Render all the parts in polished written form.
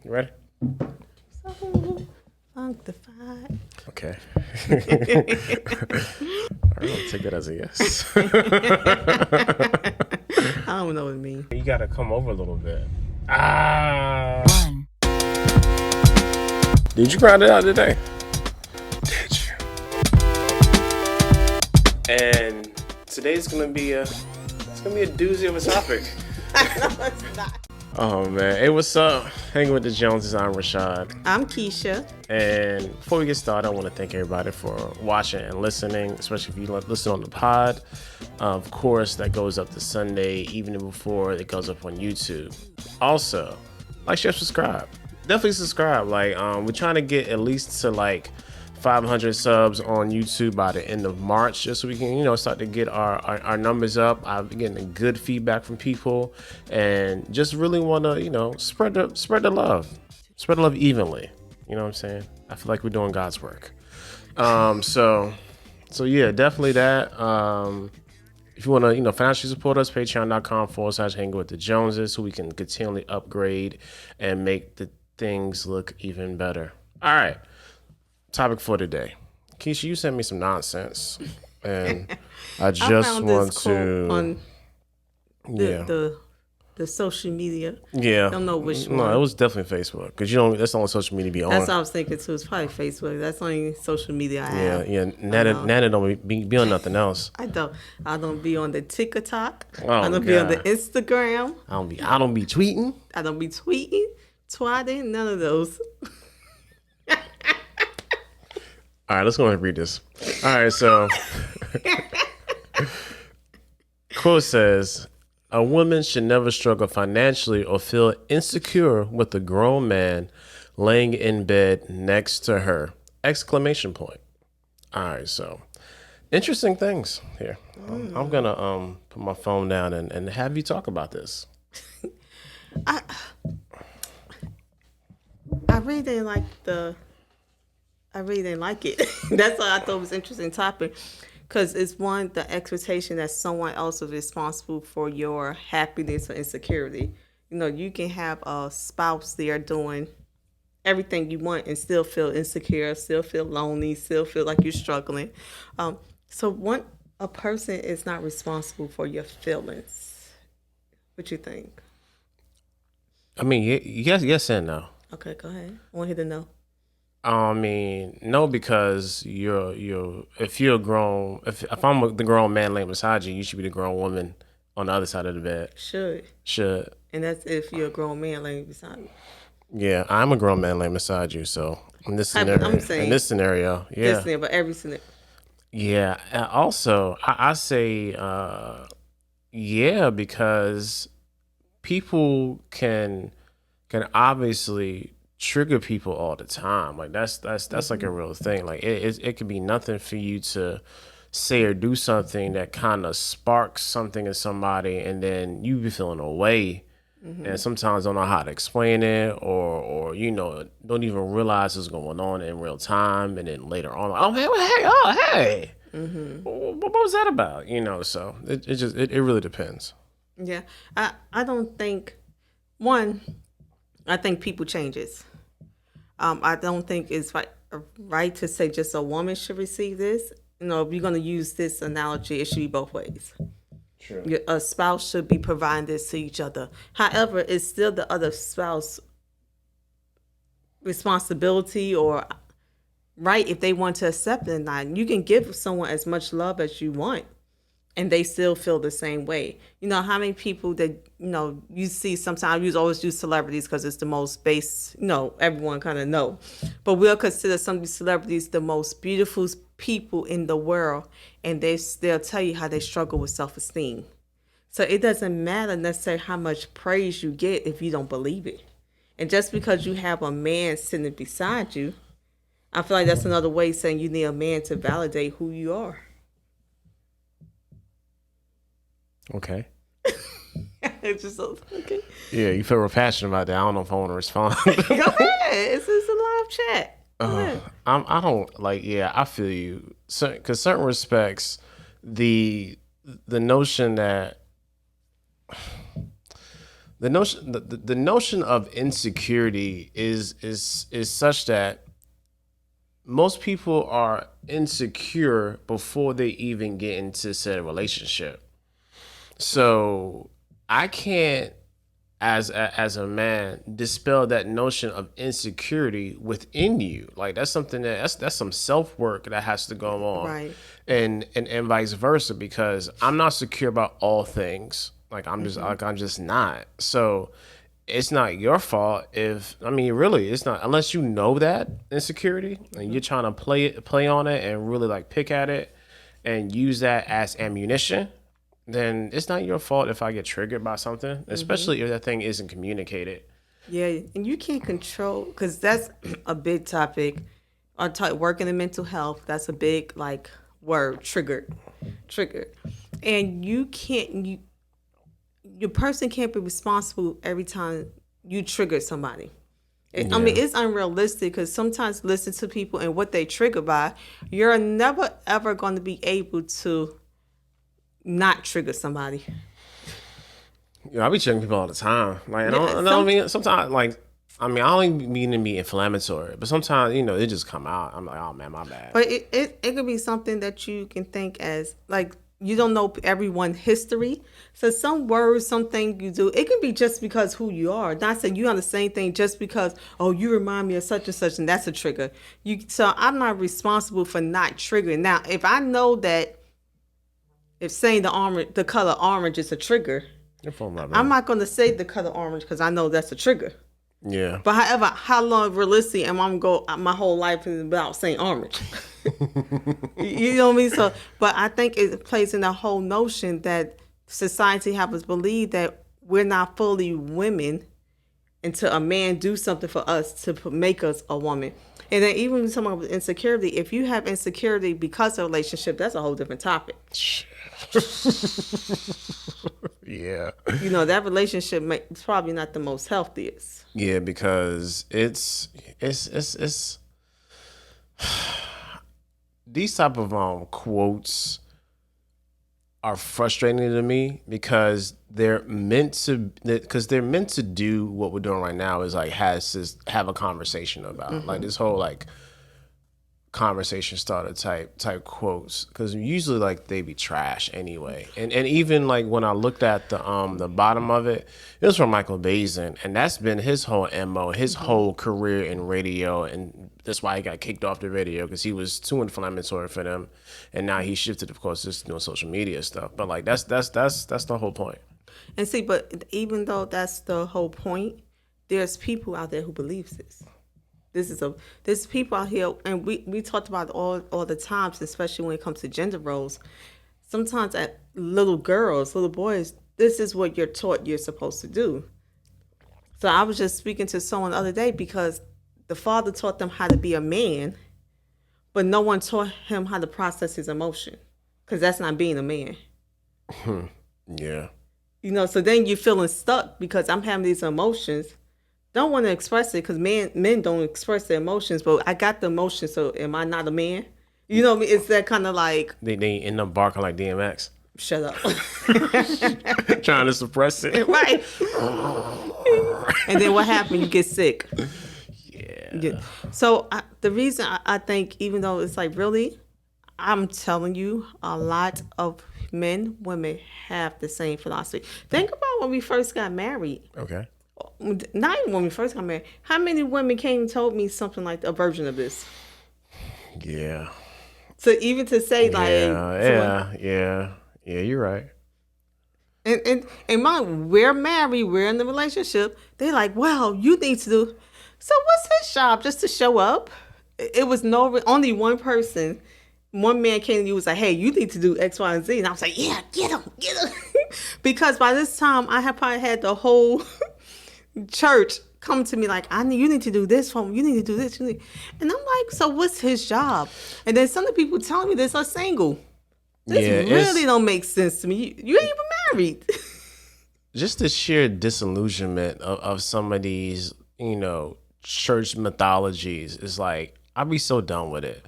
You ready? So functified. Okay. All right, I'll take that as a yes. I don't know what it means. You gotta come over a little bit. Ah. Did you grind it out today? Did you? And today's gonna be a doozy of a topic. No, it's not. Oh man, hey, what's up? Hanging with the Joneses. I'm Rashad. I'm Kesha. And before we get started, I want to thank everybody for watching and listening, especially if you listen on the pod. Of course, that goes up to Sunday evening before it goes up on YouTube. Also, like, share, subscribe. Definitely subscribe. Like, we're trying to get at least to like 500 subs on YouTube by the end of March, just so we can, start to get our numbers up. I've been getting good feedback from people, and just really want to, spread the love evenly. You know what I'm saying? I feel like we're doing God's work. So yeah, definitely that. If you want to, financially support us, patreon.com/hanging with the Joneses, so we can continually upgrade and make the things look even better. All right. Topic for today. Kesha, you sent me some nonsense, and I just want to. On the social media. Yeah. I don't know which one. No, it was definitely Facebook, because that's the only social media be on. That's what I was thinking too. It's probably Facebook. That's the only social media I have. Yeah. Nana don't be on nothing else. I don't be on the TikTok. Oh, I don't be on the Instagram. I don't be tweeting. I don't be tweeting, twatting, none of those. All right, let's go ahead and read this. All right, so quote says, "A woman should never struggle financially or feel insecure with a grown man laying in bed next to her!" Exclamation point. All right, so interesting things here. I'm gonna put my phone down and have you talk about this. I really didn't like it. That's why I thought it was an interesting topic, because it's the expectation that someone else is responsible for your happiness or insecurity. You can have a spouse there doing everything you want and still feel insecure, still feel lonely, still feel like you're struggling. So a person is not responsible for your feelings. What you think? I mean, yes and no. Okay, go ahead. I want you to know. I mean, no, because if I'm the grown man laying beside you, you should be the grown woman on the other side of the bed. Should. And that's if you're a grown man laying beside me. Yeah, I'm a grown man laying beside you, so in this scenario, yeah. But every scenario. Yeah, and also I say, yeah, because people can obviously trigger people all the time. Like that's like a real thing. Like it could be nothing for you to say or do something that kind of sparks something in somebody, and then you be feeling away, and sometimes don't know how to explain it, or don't even realize what's going on in real time, and then later on, like, hey. What was that about? So it really depends. Yeah, I don't think I think people changes. I don't think it's right to say just a woman should receive this. If you're going to use this analogy, it should be both ways. True. A spouse should be providing this to each other. However, it's still the other spouse responsibility or right if they want to accept it or not. You can give someone as much love as you want, and they still feel the same way. How many people that, you see sometimes, you always use celebrities because it's the most base, everyone kind of know. But we'll consider some of these celebrities the most beautiful people in the world, and they'll tell you how they struggle with self-esteem. So it doesn't matter necessarily how much praise you get if you don't believe it. And just because you have a man sitting beside you, I feel like that's another way of saying you need a man to validate who you are. Okay. It's just okay. Yeah, you feel real passionate about that. I don't know if I want to respond. Go ahead. It's a live chat. I don't like. Yeah, I feel you. Because certain respects, the notion that the notion of insecurity is such that most people are insecure before they even get into said relationship. So I can't, as a man, dispel that notion of insecurity within you. Like that's something that's some self work that has to go on, Right. and vice versa. Because I'm not secure about all things. Like I'm just not. So it's not your fault if, I mean, really, it's not, unless you know that insecurity and you're trying to play on it and really like pick at it and use that as ammunition. Then it's not your fault if I get triggered by something, especially if that thing isn't communicated. Yeah, and you can't control, because that's a big topic. Working in mental health, that's a big like word, triggered. And your person can't be responsible every time you trigger somebody. I mean, it's unrealistic, because sometimes listen to people and what they trigger by, you're never ever going to be able to not trigger somebody. Yeah, I be checking people all the time. Like, I Yeah, don't mean sometimes, like, I mean, I don't mean to be inflammatory, but sometimes, it just come out. I'm like, oh man, my bad. But it could be something that you can think as, like, you don't know everyone's history. So some words, something you do, it could be just because who you are. Not saying you on the same thing just because, oh, you remind me of such and such, and that's a trigger. So I'm not responsible for not triggering. Now, if I know that, if saying the color orange is a trigger, I'm not going to say the color orange because I know that's a trigger. Yeah. But however, how long realistically am I going to go my whole life without saying orange? You know what I mean? So, but I think it plays in the whole notion that society have us believe that we're not fully women until a man do something for us to make us a woman. And then even when you're talking about insecurity, if you have insecurity because of a relationship, that's a whole different topic. Yeah. That relationship is probably not the most healthiest. Yeah, because it's these type of quotes are frustrating to me because they're meant to do what we're doing right now, is like have a conversation about like this whole like conversation starter type quotes, because usually like they be trash anyway, and even like when I looked at the bottom of it, it was from Michael Bazin, and that's been his whole MO, his whole career in radio, and that's why he got kicked off the radio, because he was too inflammatory for them, and now he shifted, of course, just doing social media stuff. But like that's the whole point. And see, but even though that's the whole point, there's people out there who believes this. There's people out here, and we talked about it all the times, especially when it comes to gender roles. Sometimes at little boys, this is what you're taught you're supposed to do. So I was just speaking to someone the other day, because the father taught them how to be a man, but no one taught him how to process his emotion, because that's not being a man. Yeah. So then you're feeling stuck because I'm having these emotions. Don't want to express it because men don't express their emotions, but I got the emotions, so am I not a man? You know what I mean? It's that kind of like... They end up barking like DMX. Shut up. Trying to suppress it. Right. And then what happened? You get sick. Yeah. So the reason I think, even though it's like, really, I'm telling you, a lot of men, women have the same philosophy. Think about when we first got married. Okay. Not even when we first got married. How many women came and told me something like a version of this? Yeah. So even to say like... Yeah, you're right. And we're married, we're in the relationship. They're like, well, you need to do... So what's his job? Just to show up? It was only one person. One man came to you, was like, hey, you need to do X, Y, and Z. And I was like, yeah, get him. Because by this time, I had probably had the whole church come to me like, you need to do this for me. You need to do this. And I'm like, so what's his job? And then some of the people telling me this are single. This really don't make sense to me. You ain't even married. Just the sheer disillusionment of some of these, church mythologies is like, I'd be so done with it.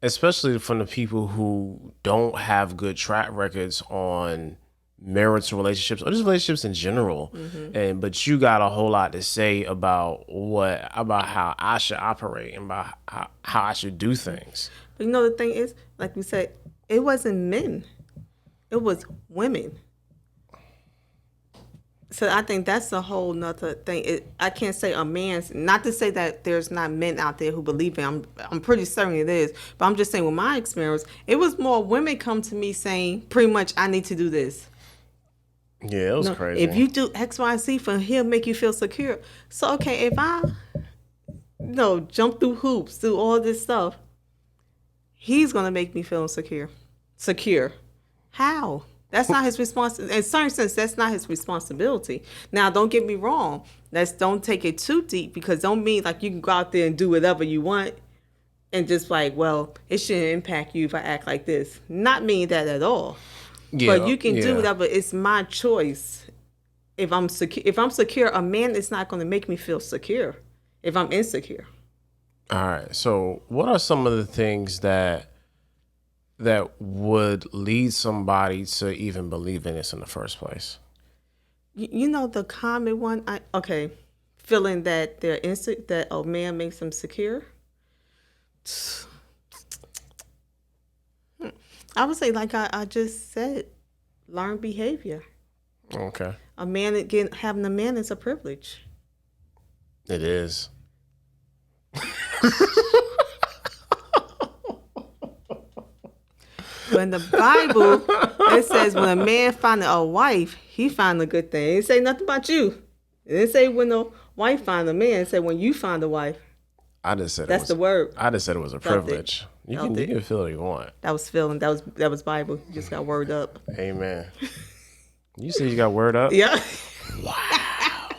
Especially from the people who don't have good track records on marital relationships or just relationships in general. But you got a whole lot to say about how I should operate and about how I should do things. But you know, the thing is, like we said, it wasn't men, it was women. So I think that's a whole nother thing. I can't say a man's, not to say that there's not men out there who believe in. I'm pretty certain it is, but I'm just saying with my experience, it was more women come to me saying pretty much I need to do this. Yeah, it was crazy. If you do X, Y, Z for him, he'll make you feel secure. So okay, if I jump through hoops, do all this stuff, he's gonna make me feel insecure. Secure. How? That's not his responsibility. In certain sense, that's not his responsibility. Now, don't get me wrong. Don't take it too deep, because don't mean like you can go out there and do whatever you want and just like, well, it shouldn't impact you if I act like this. Not mean that at all. Yeah, but you can do whatever. It's my choice. If I'm secure, a man is not going to make me feel secure if I'm insecure. All right. So what are some of the things that would lead somebody to even believe in this in the first place? You know, the common one, feeling that that a man makes them secure. I would say, like I just said, learned behavior. Okay. Having a man is a privilege. It is. When the Bible, it says when a man find a wife, he find a good thing. It didn't say nothing about you. It didn't say when a wife find a man. It said when you find a wife. I just said that's the word. I just said it was a privilege. You can feel what you want. That was feeling. That was Bible. You just got word up. Amen. You said you got word up? Yeah. Wow.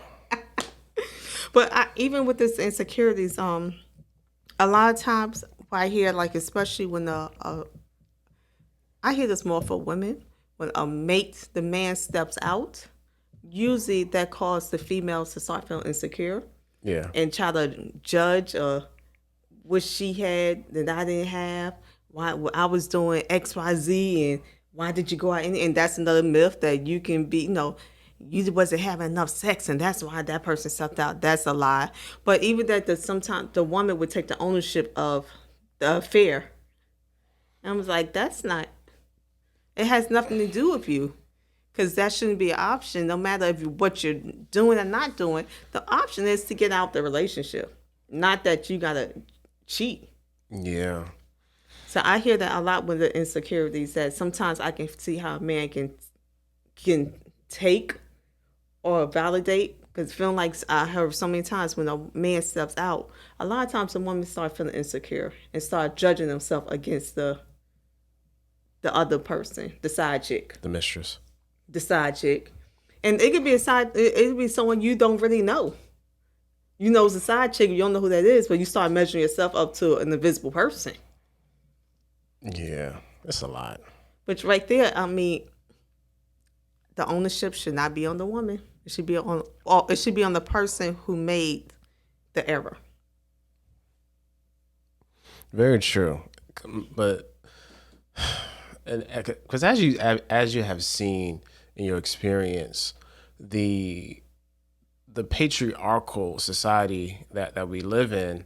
But even with this insecurities, a lot of times I hear, like, especially when I hear this more for women, when the man steps out, usually that causes the females to start feeling insecure. Yeah. And try to judge what she had that I didn't have, why I was doing X, Y, Z, and why did you go out? And that's another myth that you can be, you wasn't having enough sex and that's why that person stepped out. That's a lie. But even that sometimes the woman would take the ownership of the affair. And I was like, it has nothing to do with you. Because that shouldn't be an option, no matter what you're doing or not doing. The option is to get out the relationship, not that you got to cheat. Yeah. So I hear that a lot with the insecurities, that sometimes I can see how a man can take or validate. Because feeling like I heard so many times when a man steps out, a lot of times a woman start feeling insecure and start judging themselves against the other person, the side chick. The mistress. The side chick. And it could be it could be someone you don't really know. You know it's a side chick, you don't know who that is, but you start measuring yourself up to an invisible person. Yeah, that's a lot. But right there, I mean, the ownership should not be on the woman. It should be on the person who made the error. Very true. But because as you have seen in your experience, the patriarchal society that we live in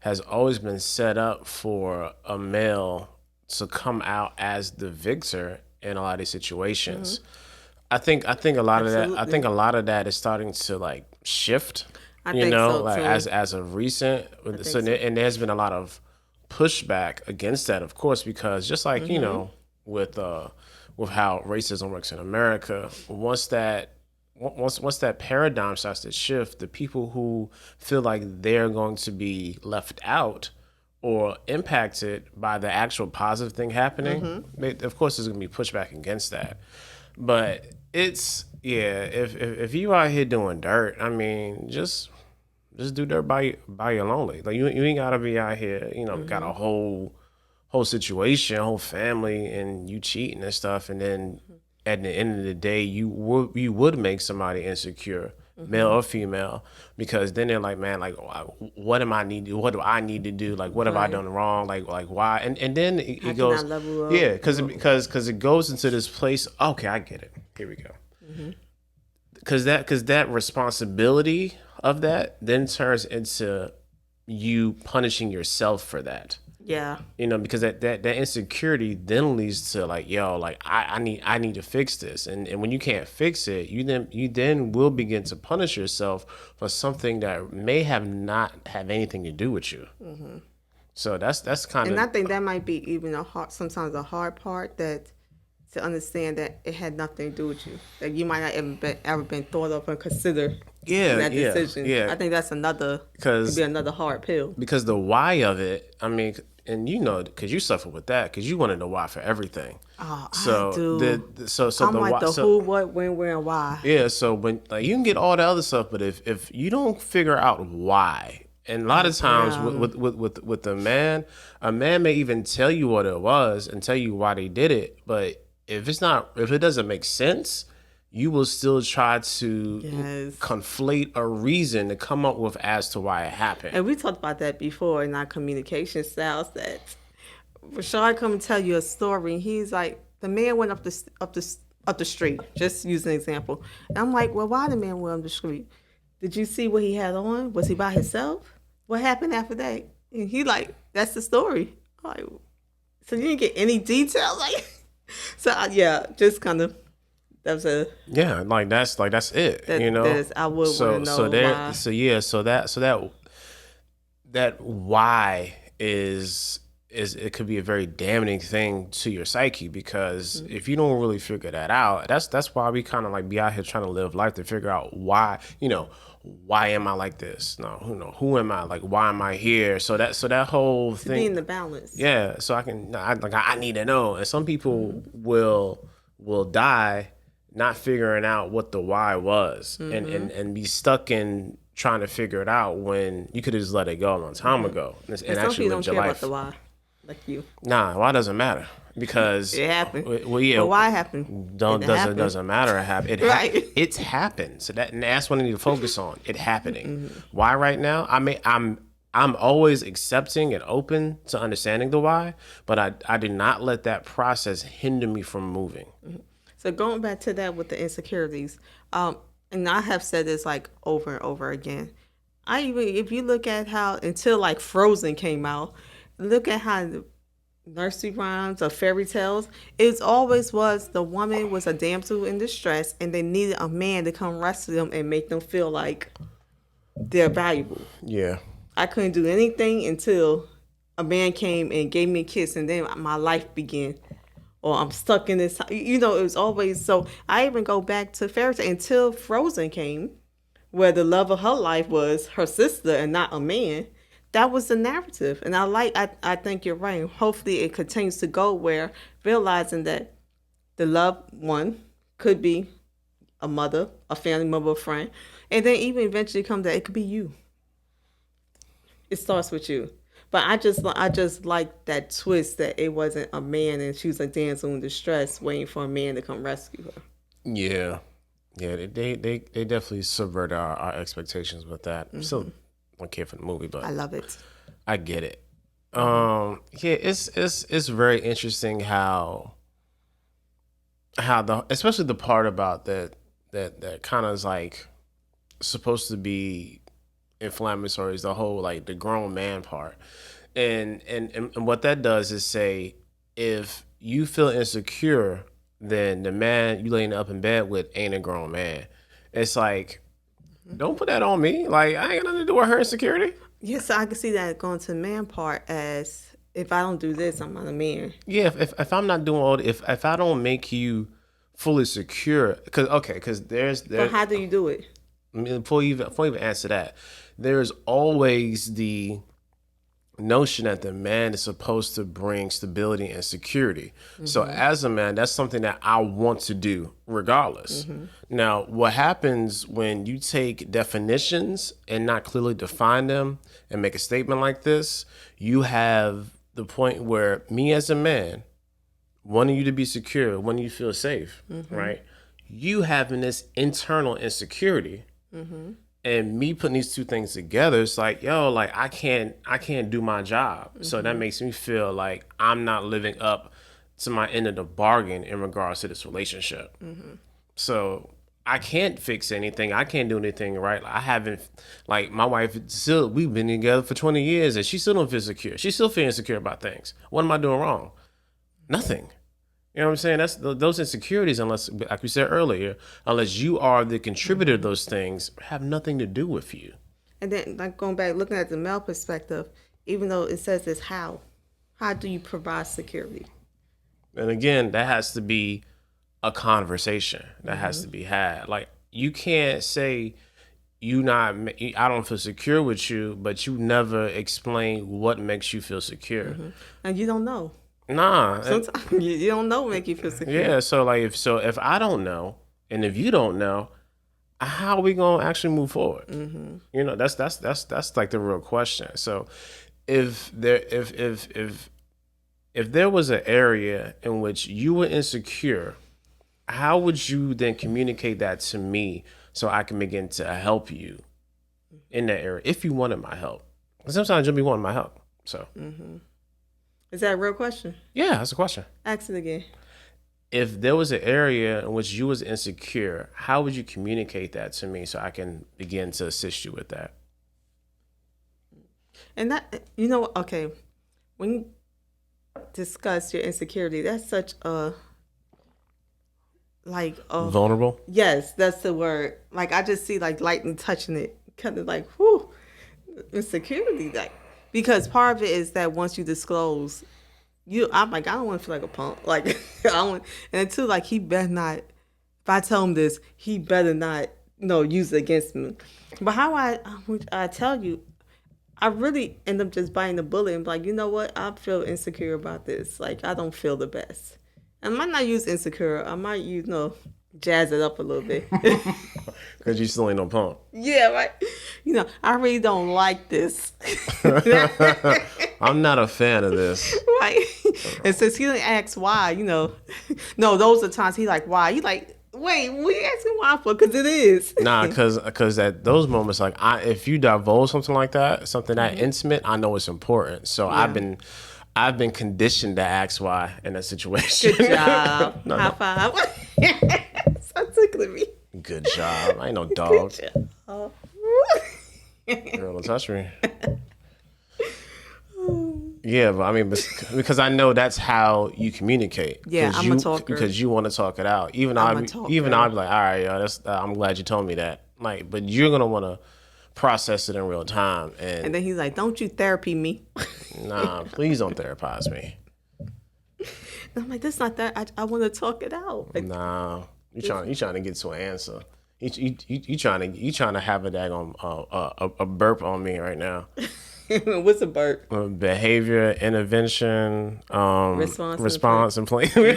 has always been set up for a male to come out as the victor in a lot of these situations. Mm-hmm. I think a lot Absolutely. Of that. I think a lot of that is starting to like shift. I think so like too. as of recent. So and there's been a lot of pushback against that, of course, because just like mm-hmm. With how racism works in America, once that paradigm starts to shift, the people who feel like they're going to be left out or impacted by the actual positive thing happening, mm-hmm. Of course there's going to be pushback against that. But it's, if you out here doing dirt, I mean, just do dirt by your lonely. Like you ain't got to be out here, mm-hmm. got a whole situation, whole family, and you cheating and stuff, and then at the end of the day, you would make somebody insecure, mm-hmm. male or female, because then they're like, man, like, what do I need to do? Like, what have I done wrong? Like why? And then it goes, because it goes into this place. Okay, I get it. Here we go. Because that responsibility of that then turns into you punishing yourself for that. Yeah. Because that insecurity then leads to like, yo, like I need to fix this. And when you can't fix it, you then will begin to punish yourself for something that may have anything to do with you. So that's kind of. And I think that might be even sometimes a hard part, that to understand that it had nothing to do with you. That you might not ever been thought of and considered that decision. Yeah. I think that's could be another hard pill. Because the why of it, I mean, and because you suffer with that, because you want to know why for everything. Oh, so I do. I'm the like why, who, what, when, where, and why. Yeah, so when like you can get all the other stuff, but if you don't figure out why, and a lot of times with a man may even tell you what it was and tell you why they did it, but if it doesn't make sense, you will still try to conflate a reason to come up with as to why it happened. And we talked about that before in our communication styles, that Rashad come and tell you a story, and he's like, the man went up the street, just use an example. And I'm like, well, why the man went up the street? Did you see what he had on? Was he by himself? What happened after that? And he like, that's the story. I'm like, so you didn't get any details? Like, so yeah, just kind of. That was a that's it. I would want to know why. So that why is it could be a very damning thing to your psyche, because if you don't really figure that out, that's why we kind of like be out here trying to live life to figure out why. Why am I like this? No, who am I? Like, why am I here? So that whole thing, be in the balance. Yeah, so I need to know. And some people will die not figuring out what the why was, and be stuck in trying to figure it out when you could have just let it go a long time ago and actually lived your life. Some people don't care about the why, like you. Nah, why doesn't matter, because it happened. Well, yeah, but why happened? Doesn't matter. It happened. Right. It's happened. So that's what I need to focus on. It happening. Why right now? I'm always accepting and open to understanding the why, but I do not let that process hinder me from moving. So going back to that with the insecurities, and I have said this like over and over again. If you look at how until like Frozen came out, look at how the nursery rhymes or fairy tales, it always was the woman was a damsel in distress, and they needed a man to come rescue them and make them feel like they're valuable. Yeah. I couldn't do anything until a man came and gave me a kiss, and then my life began. Or I'm stuck in this, it was always, so I even go back to fairy tale until Frozen came, where the love of her life was her sister and not a man. That was the narrative. And I think you're right. Hopefully it continues to go where realizing that the loved one could be a mother, a family member, a friend, and then even eventually come that it could be you. It starts with you. But I just like that twist that it wasn't a man and she was a damsel in distress waiting for a man to come rescue her. Yeah. Yeah, they definitely subvert our expectations with that. I'm still don't care for the movie, but I love it. I get it. Yeah, it's very interesting how especially the part about that kind of is like supposed to be inflammatory is the whole like the grown man part, and what that does is say if you feel insecure, then the man you laying up in bed with ain't a grown man. It's like, don't put that on me. Like, I ain't got nothing to do with her insecurity. Yes, I can see that going to the man part as if I don't do this, I'm not a man. Yeah, if I'm not doing all, if I don't make you fully secure, because there's. But how do you do it? I mean, before you even answer that, there's always the notion that the man is supposed to bring stability and security. So as a man, that's something that I want to do regardless. Now, what happens when you take definitions and not clearly define them and make a statement like this, you have the point where me as a man, wanting you to be secure, wanting you to feel safe, right? You having this internal insecurity, and me putting these two things together, it's like, yo, like I can't do my job. So that makes me feel like I'm not living up to my end of the bargain in regards to this relationship. So I can't fix anything. I can't do anything right. I haven't, like, my wife, still, we've been together for 20 years and she still don't feel secure. She still feels insecure about things. What am I doing wrong? Nothing. You know what I'm saying? That's those insecurities, unless, like we said earlier, unless you are the contributor to those things, have nothing to do with you. And then, like, going back, looking at the male perspective, even though it says this, how do you provide security? And again, that has to be a conversation that has to be had. Like, you can't say I don't feel secure with you, but you never explain what makes you feel secure. And you don't know. Nah. Sometimes you don't know what make you feel secure. Yeah, so like if I don't know and if you don't know, how are we gonna actually move forward? You know, that's like the real question. So if there was an area in which you were insecure, how would you then communicate that to me so I can begin to help you in that area if you wanted my help? Because sometimes you'll be wanting my help. So Is that a real question? yeah, that's a question. Ask it again. If there was an area in which you was insecure, how would you communicate that to me so I can begin to assist you with that? And that, you know, okay, when you discuss your insecurity, that's such a, like, Vulnerable? yes, that's the word. Like, I just see, like, lightning touching it, kind of like, whew, insecurity, like, because part of it is that once you disclose, I'm like, I don't want to feel like a punk. Like, I don't, and two, like, he better not, if I tell him this, he better not, use it against me. But how I tell you, I really end up just biting the bullet and be like, you know what? I feel insecure about this. Like, I don't feel the best. I might not use insecure. I might use, jazz it up a little bit. Because you still ain't no punk. Yeah, right. I really don't like this. I'm not a fan of this. Right. And since he didn't ask why, no, those are times he like, why? You like, wait, what are you asking why for? Because it is. Nah, because at those moments, like, if you divulge something like that, something that intimate, I know it's important. So yeah. I've been conditioned to ask why in that situation. Good job. High five. So tickling me. Good job. I ain't no dog. Good job. Girl, don't touch me. Yeah, but I mean, because I know that's how you communicate. Yeah, I'm a talker. Because you want to talk it out. I'll be like, all right, yo, I'm glad you told me that. Like, but you're gonna want to process it in real time. And then he's like, don't you therapy me. Nah, please don't therapize me. And I'm like, that's not that. I want to talk it out. Like, nah, you trying to get to an answer. You trying to have a daggone a burp on me right now. What's a burp? Behavior, intervention, response and plan. You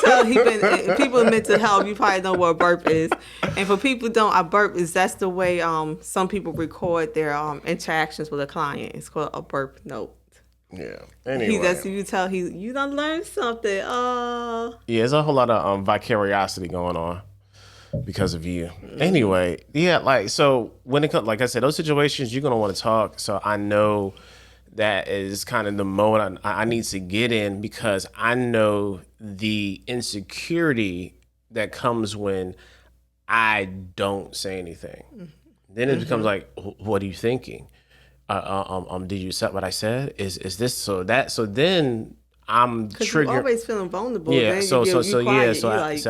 tell people in mental health, you probably know what a burp is. And for people who don't, a burp that's the way some people record their interactions with a client. It's called a burp note. Yeah. Anyway, you done learned something. Yeah, there's a whole lot of vicariosity going on because of you. Anyway, yeah, like, so when it comes, like I said, those situations, you're gonna want to talk. So I know that is kind of the mode I need to get in, because I know the insecurity that comes when I don't say anything. Then it becomes like, what are you thinking? Did you accept what I said? Is this so that? So then I'm triggered. You're always feeling vulnerable. Yeah. So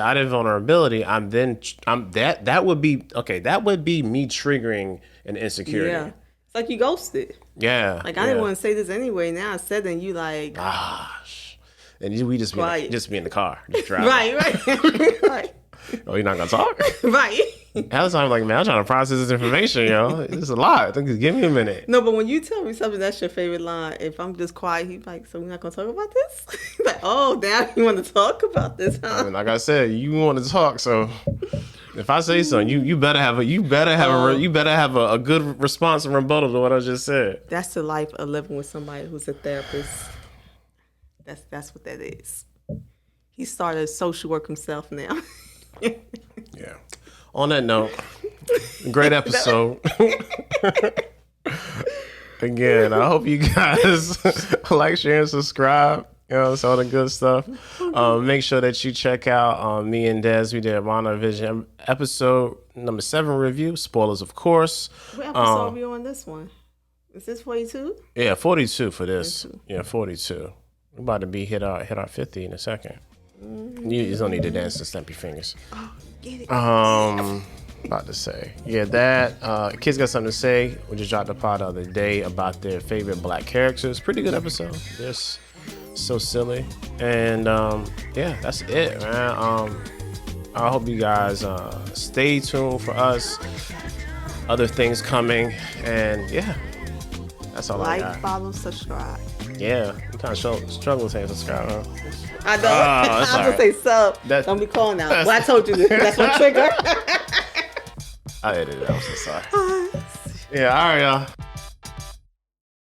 out of vulnerability, that would be me triggering an insecurity. Yeah. It's like you ghosted. Yeah. Like, I didn't want to say this anyway. Now I said, and you like, gosh. And we just be in the car, just driving. Right. Right. Oh, you're not gonna talk? Right. Half the time, I'm like, man, I'm trying to process this information, yo. It's a lot. Give me a minute. No, but when you tell me something, that's your favorite line. If I'm just quiet, he's like, so we're not gonna talk about this? Like, oh, now you want to talk about this, huh? I mean, like I said, you want to talk, so if I say something, you better have a good response and rebuttal to what I just said. That's the life of living with somebody who's a therapist. That's what that is. He started social work himself now. Yeah. On that note, great episode. Again, I hope you guys like, share, and subscribe. So all the good stuff. Make sure that you check out me and Des. We did a WandaVision episode number 7 review. Spoilers, of course. What episode are we on this one? Is this 42? Yeah, 42 for this. 42. Yeah, 42. We're about to be hit our 50 in a second. You just don't need to dance and snap your fingers. Oh, get it. About to say. Yeah, that. Kids got something to say. We just dropped a pod the other day about their favorite black characters. Pretty good episode. This so silly. And yeah, that's it, man. I hope you guys stay tuned for us. Other things coming. And yeah, that's all I got. Like, follow, subscribe. Yeah, I'm kind of struggling saying subscribe, huh? I know. I'm going to say sub. Don't be calling out. Well, I told you that's my trigger. I edited it. I'm so sorry. Yeah, all right, y'all.